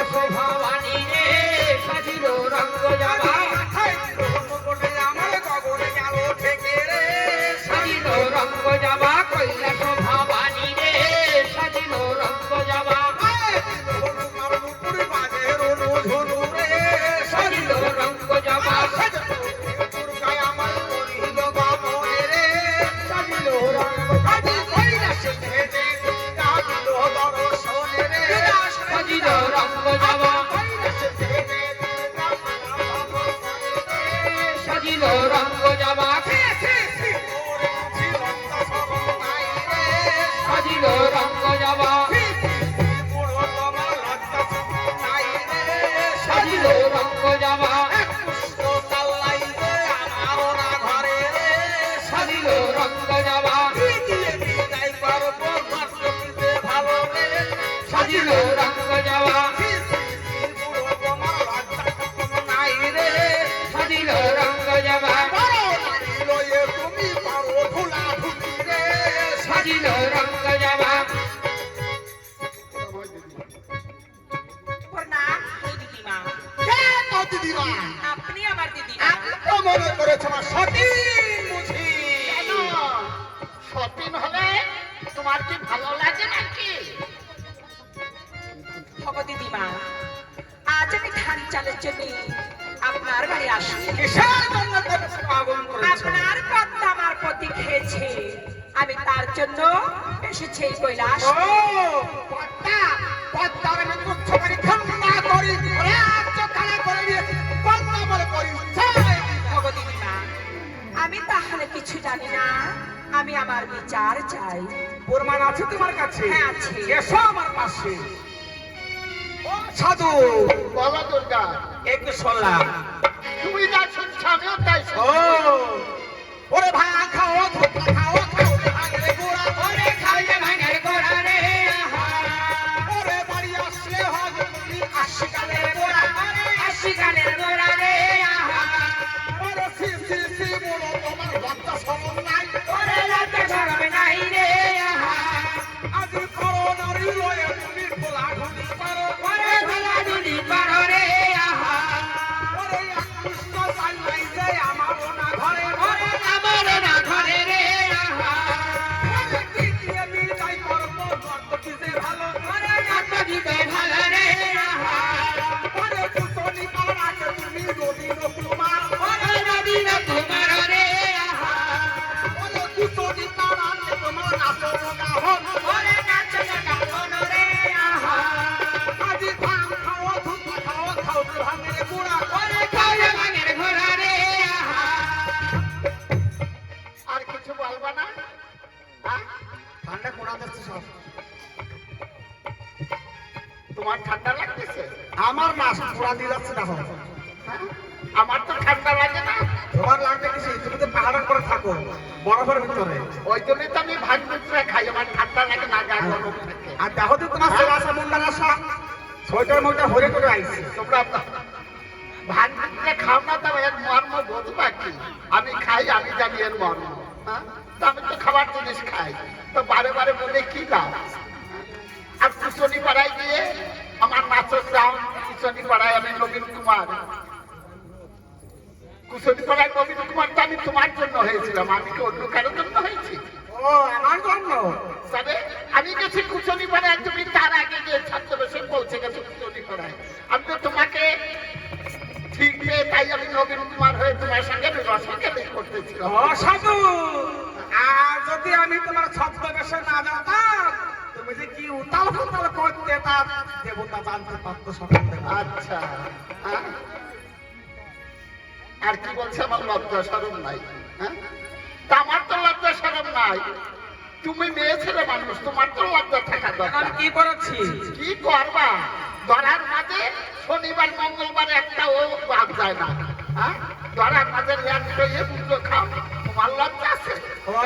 কৈলাস ভবানী রে সাজিল রঙ্গ জামা মুকুটে আমার গগনে গেল থেকে রে সাজিল রঙ্গ জামা কৈলাস ভবানী রে সাজিল রঙ্গ জামা সাজিল রঙ্গ জামা দুর্গায় আমার করিল বামনে রে সাজিল রঙ্গ কৈলাস ভেদে কাঁদিল দর্শনে রে সাজিল রঙ্গ জামা সাজিল রঙ্গ জামা সাজিল রঙ্গ জামা সাজিল রঙ্গ জামা সাজিল রঙ্গ জামা সাজিল রঙ্গ জামা সাজিল রঙ্গ জামা সাজিল রঙ্গ জামা আপনি আমার দিদি মনে করেছে আমার সতীন বুঝি সতীন হলে তোমার কি ভালো লাগে নাকি? ভগো দিদিমা, আজ আমি ধান চালের জন্য আপনার বাড়ি আসি। কিসের জন্য আগমন করেছো? আপনার পদ্মা আমার প্রতি খেয়েছে, আমি তার জন্য এসেছি এই কৈলাস। ও পদ্মা, পদ্মার আমি তুচ্ছ করি খন্ডা করি রাজ্য খানা করে দিয়ে পদ্মা বলে করি। ভগো দিদিমা, আমি তাহলে কিছু জানি না, আমি আমার বিচার চাই। প্রমাণ আছে তোমার কাছে? হ্যাঁ আছে। এসো আমার পাশে। ও সাধু, বলো দুর্গা, একটু শুনলাম তুমি যা শুনছো আমিও তাই ও ওরে ভাই খাও ধোপা খাও খাও ভাঙরে গোড়া ওরে খাইলে ভাঙের গোড়া রে আহা ওরে বাড়ি আসলে হবে আশিকালের গোড়া আশিকালের গোড়া রে আহা ওরে সি সি সি বড় তোমার লজ্জা শরম নাই ওরে লজ্জা শরম নাই রে আহা আজ করো নারী লয়ে তুমি গোলা ঘুরি পারো ওরে গোলা দুলি পারো রে আহা ওরে কৃষ্ণ চাই নাই যে আমার না ঘরে ওরে আমার না ঘরে রে আহা ওরে কি দিয়ে বিদায় করবো রক্ত দিতে ভালো ওরে রক্ত দিতে ভালো রে আহা ওরে কুতনি পাড়াকে তুমি নদী নকুমার ওরে নদী না তোমার রে আহা ওরে কুতনি পাড়াকে তোমার নাচো গাহন ওরে নাচ গান রে আহা আজি ধান খাও ধূপ খাও খাও ভাঙে গুড়া ওরে খাইলে ভাঙের গোড়া রে আহা আর কিছু বলবা না? হ্যাঁ? ঠান্ডা কোড়া দিচ্ছে সব তোমার ঠান্ডা লাগতেছে? আমার না কোড়া দিয়ে যাচ্ছে দেখো হ্যাঁ? আমার তো ঠান্ডা লাগে না। তোমার লাগবে কিছু তুমি তো পাহাড়ের করে থাকো বরফের ভিতরে ওই জন্যই তো আমি ভাত দুপুরে খাই, আমার ঠান্ডা লাগে না, গা গরম থাকে। আর দেখো তো তোমার ছেলে আসা মুন্ডার আসা সোয়েটার মোটা হরে করে আইছে তোমরা ভাত দুপুরে খাও না, তো এর মর্ম বুঝবা কি? আমি খাই, আমি জানি এর মর্ম। হ্যাঁ? তো আমি তো খাবার জিনিস খাই, তো বারে বারে বলে কি লাভ? আর কুচনি পাড়ায় গিয়ে আমার নাচের দাম, কুচনি পাড়ায় আমি নবীন কুমার, কুচনি পাড়ায় নবীন কুমার তো আমি তোমার জন্য হয়েছিলাম, আমি কি অন্য কারোর জন্য হয়েছি? ও আমার জন্য তবে আমি গেছি কুচনি পাড়ায়, তুমি তার আগে গিয়ে ছাত্রবেশে পৌঁছে গেছো কুচনি পাড়ায়। আমি তো তোমাকে ঠিক পেয়ে তাই আমি নবীন কুমার হয়ে তোমার সঙ্গে রসকেলি করতেছিলাম। অসাধু আর যদি আমি তোমার ছদ্মবেশে না যেতাম তুমি যে কি উতাল ফুতাল করতে তা দেবতা জানতে পারতো সকলে। আচ্ছা, হ্যাঁ? আর কি বলছে আমার লজ্জা শরম নাই? হ্যাঁ? তা আমার তো লজ্জা শরম নাই। তুমি মেয়ে ছেলে মানুষ, তোমার তো লজ্জা থাকা দরকার। কি করেছি কি করবা? ধরার মাঝে শনিবার মঙ্গলবার একটা ও বাদ যায় না। হ্যাঁ? ধরার মাঝে ল্যান্ড হয়ে পুজো খাও, তোমার লজ্জা আছে?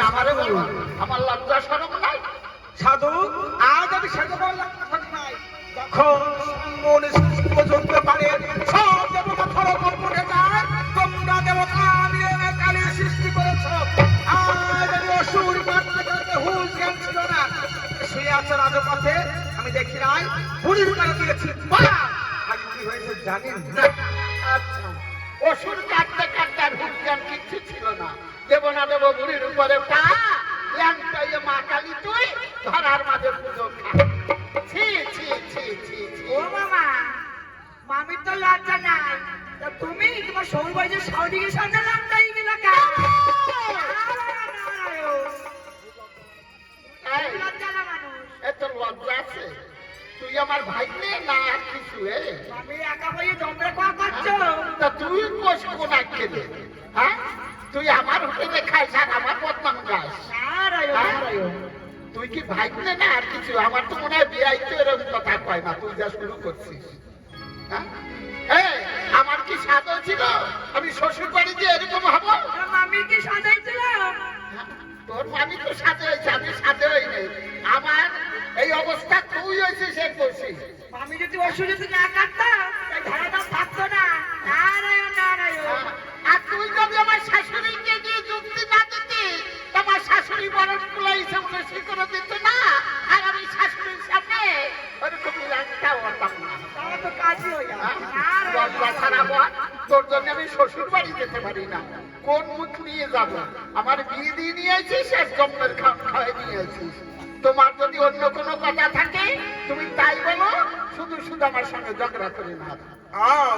আমারে বলো, আমার লজ্জা শরম নাই? সাধু আজ আমি সেটা বললাম কথা নাই যখন মনে পর্যন্ত পারে সব দেবতা থর কর্পণে যায় তোমরা দেবতা আমি কালী সৃষ্টি করেছ আজ আমি অসুর মারতে করতে হুল জ্ঞান ছিল না শুয়ে আছে রাজপথে আমি দেখি নাই হুড়ির মেরে দিয়েছি জানেন না। আচ্ছা, অসুর কাটতে কাটতে আর হুজ্ঞান কিচ্ছু ছিল না। দেব না দেব বুড়ির উপরে পা, ল্যাংটাইয়ে মা কালী তুই ধরার মাঝে পুজো খা। ছি ছি ছি ছি ছি। ও মামা, মামির তো লজ্জা নাই, তা তুমি তোমার সৌর বাড়িতে সাউদিকে সামনে লামটাই গেলা কা? এই, লজ্জা না মানুষ। এত লজ্জা আছে? তুই আমার ভাই নে না আর কিছু এ? মামি একা বইয়ে জমরে কোয়া করছো? তা তুই কোষ কোনা খেলে, হ্যাঁ? তুই আমার হোটেলে খাইস আর আমার বদনাম গাস। তুই কি ভাই নে না আর কিছু? আমার তো মনে হয় বিয়াই তো এরকম কথা কয় না, তুই যা শুরু করছিস। হ্যাঁ? এই, আমার কি সাধ ছিল আমি শ্বশুর বাড়ি যে এরকম হবো? মামি কি সাজাইছিল? তোর মামি তো সাথে হয়েছে, আমি সাথে হই নাই। আমার এই অবস্থা তুই হয়েছিস এক দোষী। মামি যদি ওষুধ যদি না কাটতাম, এই ধারাটা থাকতো না। নারায়ণ নারায়ণ। আর তুই যদি আমার শাশুড়িকে দিয়ে যুক্তি না দিতি, তোমার শাশুড়ি বরণ কুলাইছে বলে স্বীকার দিত না, আর আমি শাশুড়ির সামনে ওরকম ল্যাংটা হতাম না। তাহলে তো কাজই হয়ে যাবে। লজ্জা ছাড়া বল, তোর জন্য আমি শ্বশুর বাড়ি যেতে পারি না। কোন মুখ নিয়ে যাব? আমার বিয়ে দিয়ে নিয়েছিস আর জন্মের খাওয়াই নিয়েছিস। তোমার যদি অন্য কোনো কথা থাকে তুমি তাই বলো, শুধু শুধু আমার সঙ্গে ঝগড়া করে না। আও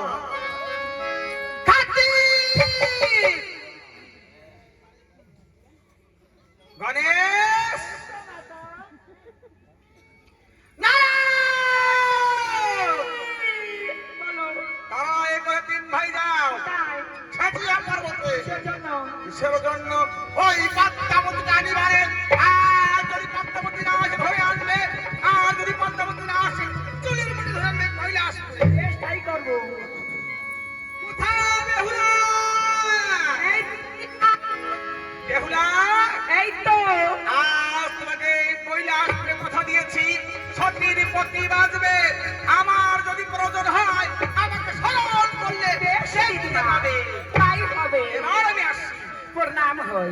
গণেশ তারা এ করে তিন ভাই যাও ছাটিয়া পর্বতে কিসের জন্য? ওই পদ্মাবতী আনিবারে। আর যদি পদ্মাবতী না আসে ধরে আনবে, আর যদি পদ্মাবতী না আসে চুলের মধ্যে ধরে আনবে, মহিলা আসবে। তাই করবো। কোথায় বেহুলা? বেহুলা, এই তো আজ তোমাকে কৈলাসপুরে কথা দিয়েছি, সতীর পতি বাজবে। আমার যদি প্রয়োজন হয় আমাকে স্মরণ করলে সেই দিন পাবে। তাই হবে। এবার আমি আসছি। প্রণাম হয়।